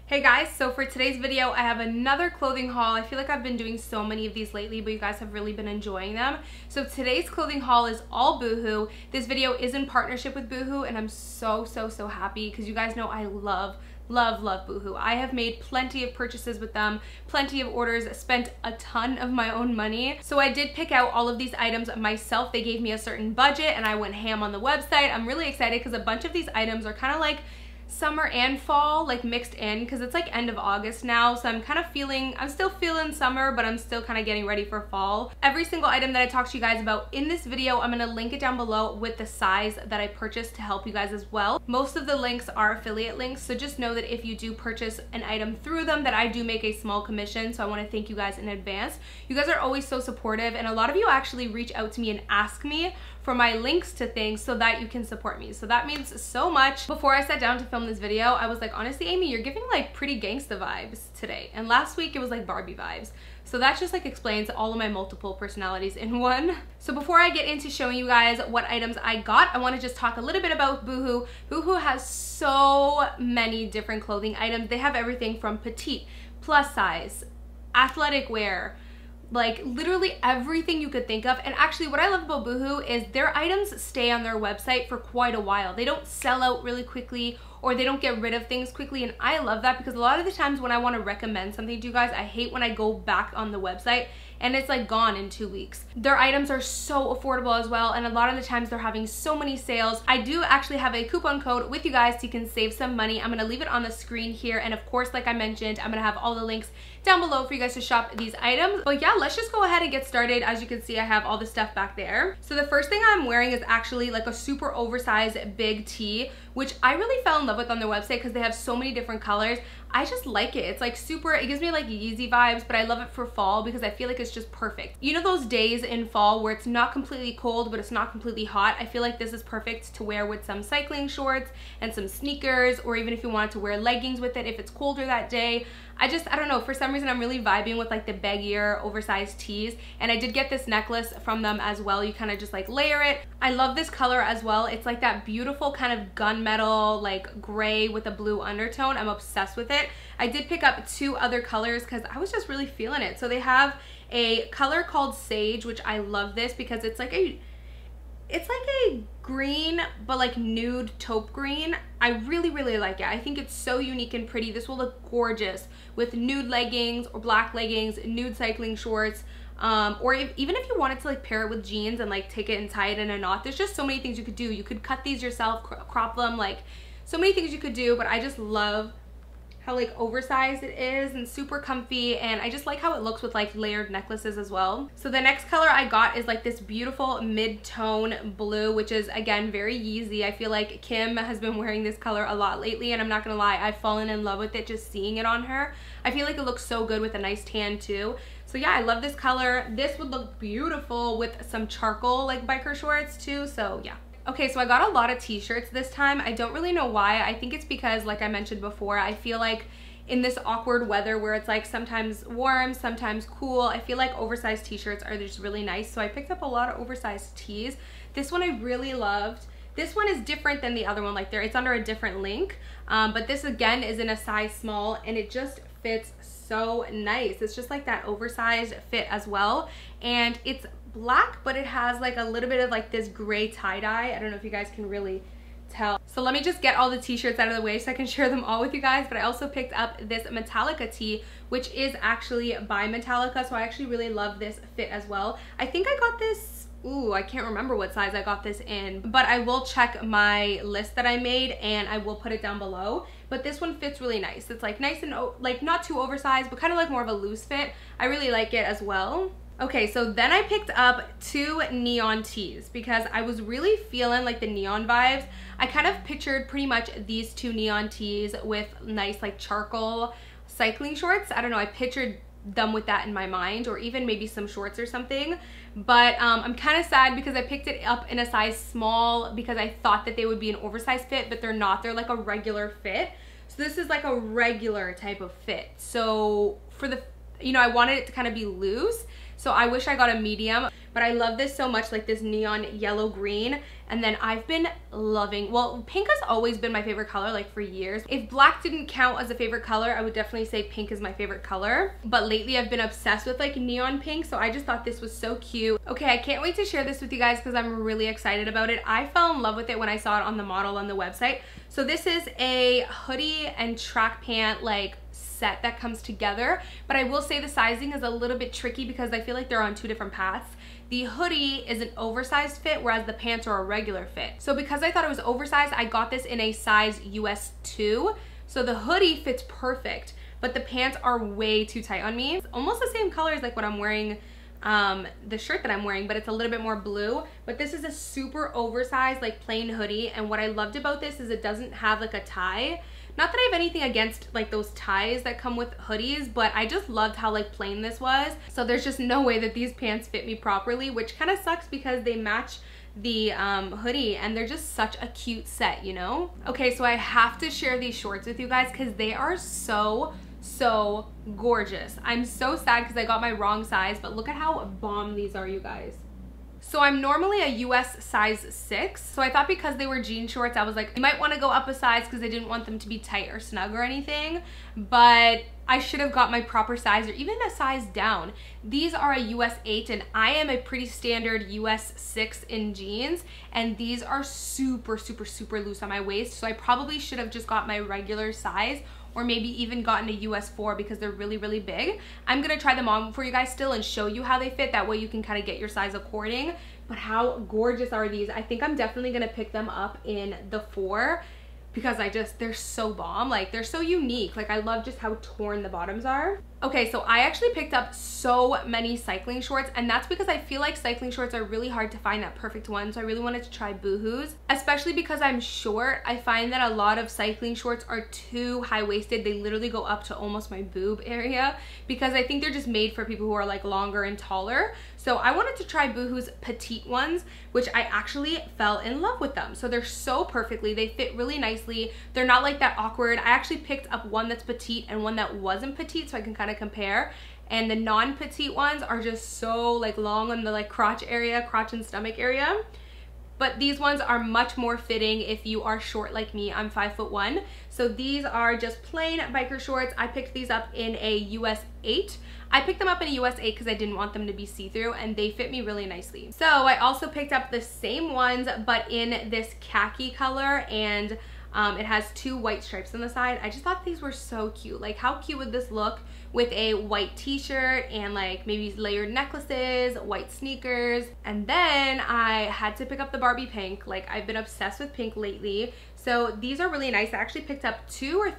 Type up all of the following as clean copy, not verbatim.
Hey guys, so for today's video, I have another clothing haul. I feel like I've been doing so many of these lately, but you guys have really been enjoying them. So today's clothing haul is all Boohoo. This video is in partnership with Boohoo, and I'm so happy because you guys know I love Boohoo. I have made plenty of purchases with them, plenty of orders, spent a ton of my own money. So I did pick out all of these items myself. They gave me a certain budget and I went ham on the website. I'm really excited because a bunch of these items are kind of like summer and fall, like mixed in, because it's like end of August now, so I'm still feeling summer, but I'm still kind of getting ready for fall. Every single item that I talked to you guys about in this video, I'm going to link it down below with the size that I purchased to help you guys as well. Most of the links are affiliate links, so just know that if you do purchase an item through them, that I do make a small commission, so I want to thank you guys in advance. You guys are always so supportive, and a lot of you actually reach out to me and ask me for my links to things so that you can support me. So that means so much. Before I sat down to film this video, I was like, honestly, Amy, you're giving like pretty gangsta vibes today. And last week it was like Barbie vibes. So that just like explains all of my multiple personalities in one. So before I get into showing you guys what items I got, I want to just talk a little bit about Boohoo. Boohoo has so many different clothing items. They have everything from petite, plus size, athletic wear, like literally everything you could think of. And actually what I love about Boohoo is their items stay on their website for quite a while. They don't sell out really quickly, or they don't get rid of things quickly, and I love that because a lot of the times when I want to recommend something to you guys, I hate when I go back on the website and it's like gone in 2 weeks. Their items are so affordable as well, and a lot of the times they're having so many sales. I do actually have a coupon code with you guys so you can save some money. I'm going to leave it on the screen here, and of course, like I mentioned, I'm going to have all the links down below for you guys to shop these items. But yeah, let's just go ahead and get started. As you can see, I have all the stuff back there. So the first thing I'm wearing is actually like a super oversized big tee, which I really fell in love with on their website because they have so many different colors. I just like it. It's like super, it gives me like Yeezy vibes, but I love it for fall because I feel like it's just perfect. You know those days in fall where it's not completely cold, but it's not completely hot? I feel like this is perfect to wear with some cycling shorts and some sneakers, or even if you wanted to wear leggings with it if it's colder that day. I don't know, for some reason I'm really vibing with like the baggier oversized tees, and I did get this necklace from them as well. You kind of just like layer it. I love this color as well. It's like that beautiful kind of gunmetal like gray with a blue undertone. I'm obsessed with it. I did pick up 2 other colors because I was just really feeling it. So they have a color called Sage, which I love this because it's like a green, but like nude taupe green. I really like it. I think it's so unique and pretty. This will look gorgeous with nude leggings or black leggings, nude cycling shorts, or even if you wanted to like pair it with jeans and like take it and tie it in a knot. There's just so many things you could do. You could cut these yourself, crop them, like so many things you could do, but I just love how like oversized it is and super comfy, and I just like how it looks with like layered necklaces as well. So the next color I got is like this beautiful mid-tone blue, which is again very Yeezy. I feel like Kim has been wearing this color a lot lately, and I'm not gonna lie, I've fallen in love with it just seeing it on her. I feel like it looks so good with a nice tan too. So yeah, I love this color. This would look beautiful with some charcoal like biker shorts too, so yeah. Okay, so I got a lot of t-shirts this time. I don't really know why. I think it's because, like I mentioned before, I feel like in this awkward weather where it's like sometimes warm, sometimes cool, I feel like oversized t-shirts are just really nice. So I picked up a lot of oversized tees. This one I really loved. This one is different than the other one, like it's under a different link, but this again is in a size small, and it just fits so nice. It's just like that oversized fit as well, and it's black, but it has like a little bit of like this gray tie-dye. I don't know if you guys can really tell. So let me just get all the t-shirts out of the way so I can share them all with you guys. But I also picked up this Metallica tee, which is actually by Metallica, so I actually really love this fit as well. I think I got this, ooh, I can't remember what size I got this in, but I will check my list that I made and I will put it down below. But this one fits really nice. It's like nice and like not too oversized, but kind of like more of a loose fit. I really like it as well. Okay, so then I picked up 2 neon tees because I was really feeling like the neon vibes. I kind of pictured pretty much these 2 neon tees with nice like charcoal cycling shorts. I don't know, I pictured them with that in my mind, or even maybe some shorts or something. But I'm kind of sad because I picked it up in a size small because I thought that they would be an oversized fit, but they're not. They're like a regular fit. So this is like a regular type of fit. So for the you know, I wanted it to kind of be loose. So I wish I got a medium, but I love this so much, like this neon yellow green. And then I've been loving, well, pink has always been my favorite color, like for years. If black didn't count as a favorite color, I would definitely say pink is my favorite color. But lately I've been obsessed with like neon pink, so I just thought this was so cute. Okay, I can't wait to share this with you guys because I'm really excited about it. I fell in love with it when I saw it on the model on the website. So this is a hoodie and track pant like set that comes together, but I will say the sizing is a little bit tricky because I feel like they're on two different paths. The hoodie is an oversized fit, whereas the pants are a regular fit. So because I thought it was oversized, I got this in a size US 2. So the hoodie fits perfect, but the pants are way too tight on me. It's almost the same color as like what I'm wearing, the shirt that I'm wearing, but it's a little bit more blue. But this is a super oversized like plain hoodie, and what I loved about this is it doesn't have like a tie. Not that I have anything against like those ties that come with hoodies, but I just loved how like plain this was. So there's just no way that these pants fit me properly, which kind of sucks because they match the hoodie and they're just such a cute set, you know? Okay, so I have to share these shorts with you guys because they are so gorgeous. I'm so sad because I got my wrong size, but look at how bomb these are, you guys. So I'm normally a US size 6, so I thought because they were jean shorts, I was like, you might want to go up a size because I didn't want them to be tight or snug or anything, but I should have got my proper size or even a size down. These are a US 8 and I am a pretty standard US 6 in jeans, and these are super loose on my waist, so I probably should have just got my regular size or maybe even gotten a US 4 because they're really big. I'm gonna try them on for you guys still and show you how they fit. That way you can kind of get your size according. But how gorgeous are these? I think I'm definitely gonna pick them up in the 4 because they're so bomb. Like, they're so unique. Like, I love just how torn the bottoms are. Okay, so I actually picked up so many cycling shorts, and that's because I feel like cycling shorts are really hard to find that perfect one, so I really wanted to try Boohoo's. Especially because I'm short, I find that a lot of cycling shorts are too high-waisted. They literally go up to almost my boob area because I think they're just made for people who are like longer and taller. So I wanted to try Boohoo's petite ones, which I actually fell in love with them. So they're so perfectly, they fit really nicely. They're not like that awkward. I actually picked up one that's petite and one that wasn't petite so I can kind of compare. And the non-petite ones are just so like long on the like crotch and stomach area. But these ones are much more fitting if you are short like me. I'm 5'1". So these are just plain biker shorts. I picked these up in a US 8. I picked them up in a US 8 because I didn't want them to be see-through, and they fit me really nicely. So I also picked up the same ones but in this khaki color, and it has 2 white stripes on the side. I just thought these were so cute. Like, how cute would this look with a white t-shirt and like maybe layered necklaces, white sneakers? And then I had to pick up the Barbie pink. Like, I've been obsessed with pink lately. So these are really nice. I actually picked up 3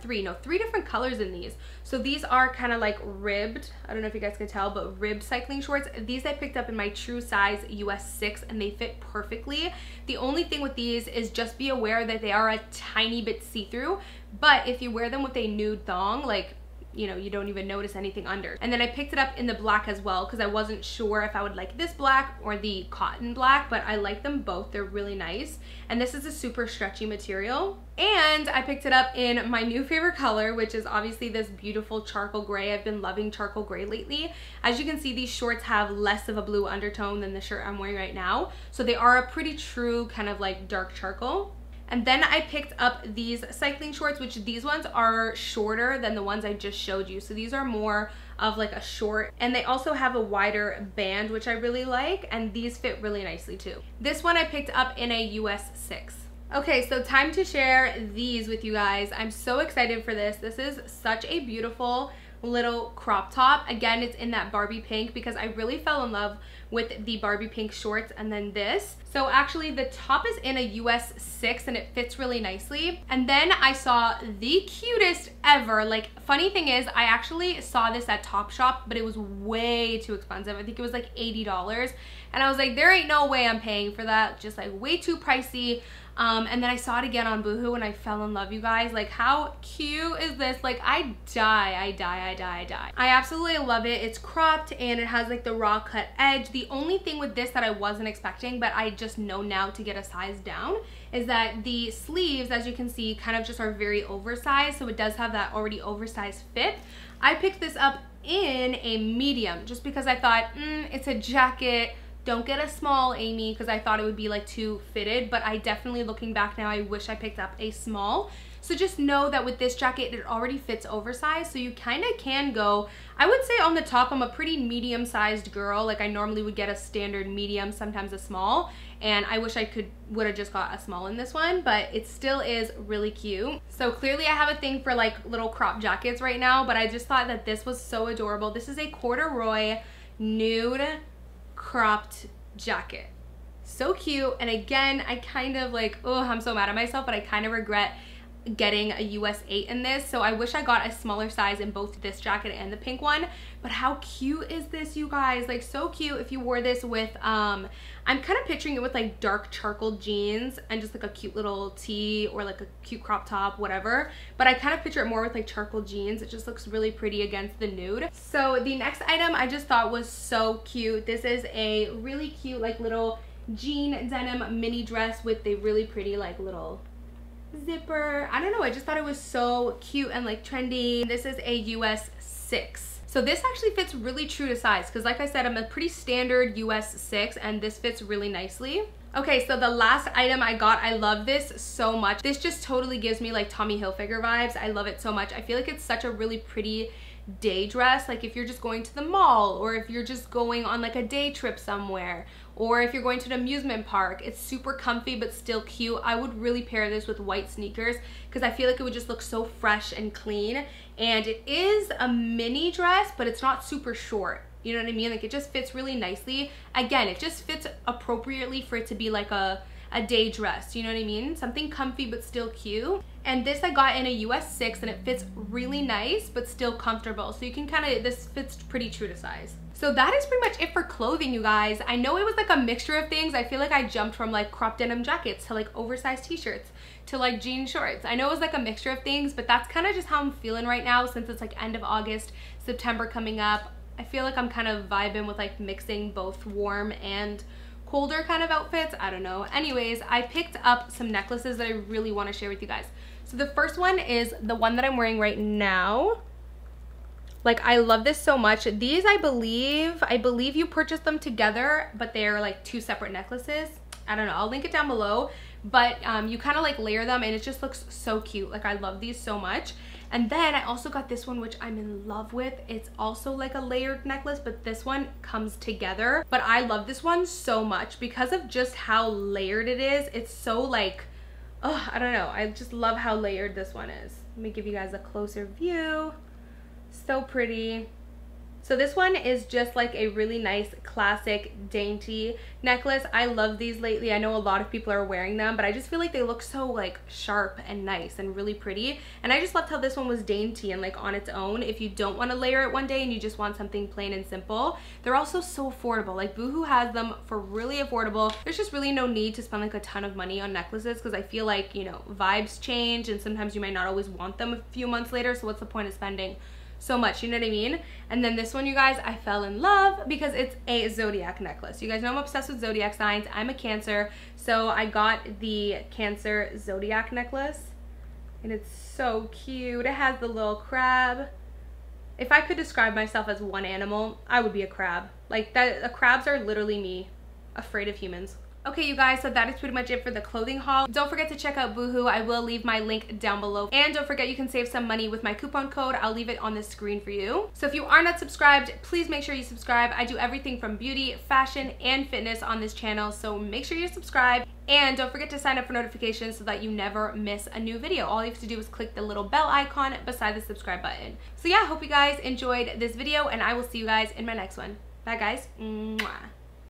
different colors in these. So these are kind of like ribbed, I don't know if you guys can tell, but ribbed cycling shorts. These I picked up in my true size US 6 and they fit perfectly. The only thing with these is just be aware that they are a tiny bit see-through, but if you wear them with a nude thong, like, you know, you don't even notice anything under. And then I picked it up in the black as well because I wasn't sure if I would like this black or the cotton black, but I like them both. They're really nice. And this is a super stretchy material. And I picked it up in my new favorite color, which is obviously this beautiful charcoal gray. I've been loving charcoal gray lately. As you can see, these shorts have less of a blue undertone than the shirt I'm wearing right now. So they are a pretty true kind of like dark charcoal. And then I picked up these cycling shorts, which these ones are shorter than the ones I just showed you. So these are more of like a short, and they also have a wider band, which I really like, and these fit really nicely too. This one I picked up in a US 6. Okay, so time to share these with you guys. I'm so excited for this. This is such a beautiful little crop top. Again, it's in that Barbie pink because I really fell in love with the Barbie pink shorts and then this. So actually the top is in a US 6 and it fits really nicely. And then I saw the cutest ever, like, funny thing is I actually saw this at Topshop, but it was way too expensive. I think it was like $80. And I was like, there ain't no way I'm paying for that, just like way too pricey. And then I saw it again on Boohoo and I fell in love, you guys. Like, how cute is this? Like, I die. I absolutely love it. It's cropped and it has like the raw cut edge. The only thing with this that I wasn't expecting, but I just know now to get a size down, is that the sleeves, as you can see, kind of just are very oversized. So it does have that already oversized fit. I picked this up in a medium just because I thought, it's a jacket. Don't get a small, Amy, because I thought it would be like too fitted, but I definitely, looking back now, I wish I picked up a small. So just know that with this jacket, it already fits oversized, so you kind of can go, I would say on the top, I'm a pretty medium-sized girl. Like, I normally would get a standard medium, sometimes a small, and I wish I would have just got a small in this one, but it still is really cute. So clearly I have a thing for like little crop jackets right now, but I just thought that this was so adorable. This is a corduroy nude cropped jacket. So cute. And again, I kind of like, oh, I'm so mad at myself, but I kind of regret getting a US 8 in this. So I wish I got a smaller size in both this jacket and the pink one. But how cute is this, you guys? Like, so cute if you wore this with I'm kind of picturing it with like dark charcoal jeans and just like a cute little tee or like a cute crop top, whatever. But I kind of picture it more with like charcoal jeans. It just looks really pretty against the nude. So the next item I just thought was so cute. This is a really cute like little jean denim mini dress with a really pretty like little zipper. I don't know, I just thought it was so cute and like trendy. This is a US 6. So this actually fits really true to size because, like I said, I'm a pretty standard US 6 and this fits really nicely. Okay, so the last item I got, I love this so much. This just totally gives me like Tommy Hilfiger vibes. I love it so much. I feel like it's such a really pretty day dress, like if you're just going to the mall, or if you're just going on like a day trip somewhere, or if you're going to an amusement park. It's super comfy but still cute. I would really pair this with white sneakers because I feel like it would just look so fresh and clean. And it is a mini dress, but it's not super short. You know what I mean? Like, it just fits really nicely. Again, it just fits appropriately for it to be like a day dress, you know what I mean? Something comfy but still cute. And this I got in a US 6 and it fits really nice but still comfortable. So you can kind of, this fits pretty true to size. So that is pretty much it for clothing, you guys. I know it was like a mixture of things. I feel like I jumped from like crop denim jackets to like oversized t-shirts to like jean shorts. I know it was like a mixture of things, but that's kind of just how I'm feeling right now since it's like end of August, September coming up. I feel like I'm kind of vibing with like mixing both warm and colder kind of outfits. I don't know. Anyways, I picked up some necklaces that I really want to share with you guys. So the first one is the one that I'm wearing right now. Like, I love this so much. These, I believe you purchased them together, but they're like two separate necklaces. I don't know. I'll link it down below. But you kind of like layer them and it just looks so cute. Like, I love these so much. And then I also got this one, which I'm in love with. It's also like a layered necklace, but this one comes together. But I love this one so much because of just how layered it is. It's so like, oh, I don't know. I just love how layered this one is. Let me give you guys a closer view. So pretty. So this one is just like a really nice classic dainty necklace. I love these lately. I know a lot of people are wearing them, but I just feel like they look so like sharp and nice and really pretty. And I just loved how this one was dainty and like on its own. If you don't want to layer it one day and you just want something plain and simple, they're also so affordable. Like, Boohoo has them for really affordable. There's just really no need to spend like a ton of money on necklaces because I feel like, you know, vibes change and sometimes you might not always want them a few months later. So what's the point of spending so much, you know what I mean? And then this one, you guys, I fell in love because it's a Zodiac necklace. You guys know I'm obsessed with Zodiac signs. I'm a Cancer, so I got the Cancer Zodiac necklace, and it's so cute. It has the little crab. If I could describe myself as one animal, I would be a crab. Like, that, the crabs are literally me, afraid of humans. Okay, you guys, so that is pretty much it for the clothing haul. Don't forget to check out Boohoo. I will leave my link down below. And don't forget you can save some money with my coupon code. I'll leave it on the screen for you. So if you are not subscribed, please make sure you subscribe. I do everything from beauty, fashion, and fitness on this channel, so make sure you subscribe. And don't forget to sign up for notifications so that you never miss a new video. All you have to do is click the little bell icon beside the subscribe button. So yeah, I hope you guys enjoyed this video, and I will see you guys in my next one. Bye, guys. Mwah.